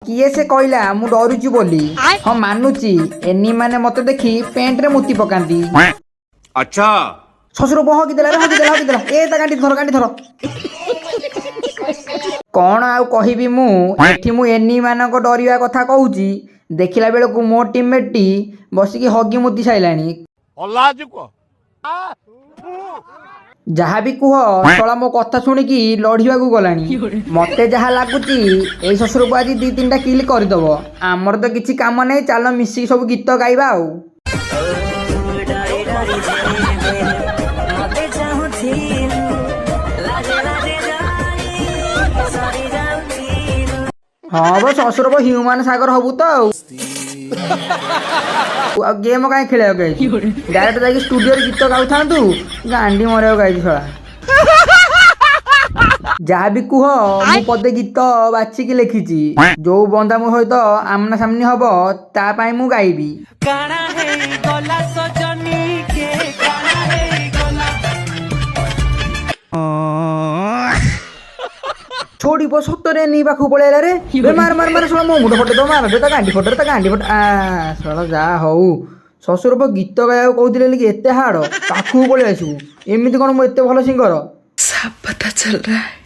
किए से कहला मु डरुची बोली हाँ मानुची एनी माने मते देखी पेंट रे मुती पकांती। अच्छा शशुर को हगिदेला ए ता गांडी धर कौन आउ कहबी मु एठी मु एनी मानक डरिया कथा कहूची देखिला बेलकु मो टीममेट टी बसिकी हगी मुती साइलानी। जहाँ भी कुह शला मो कथा शुणिकी लड़िया गलानी मते जहाँ लगुच ए शशुर को आज 2-3टा किल करदब आमर तो किसी काम नहीं चल मिसिक सब गीत गाइबा आउ। हाँ बो शशुर को ह्यूमान सागर हबु तो गेम कहीं खेल डायरेक्ट जाकि स्टूडियो गीत गाऊ था गांडी मरिया गाई छड़ा जहाँ भी कुह मु पदे गीत बाछिकी लिखिची जो बंदा मो सहित आमना सामनी हम तापाई मु गाइबी। छोड़ी पो सतरे नी पाखु पळेला रे बे मार मार मार सोला मो मुंड फटे तो मार बे ता गांडी फट आ सोला जा हौ शशुर पो गीत गाया कहउतिले कि एते हाड़ पाखु पळे आसु एमिति कोन मो एते भलो सिंगर सब पता चल रहा है।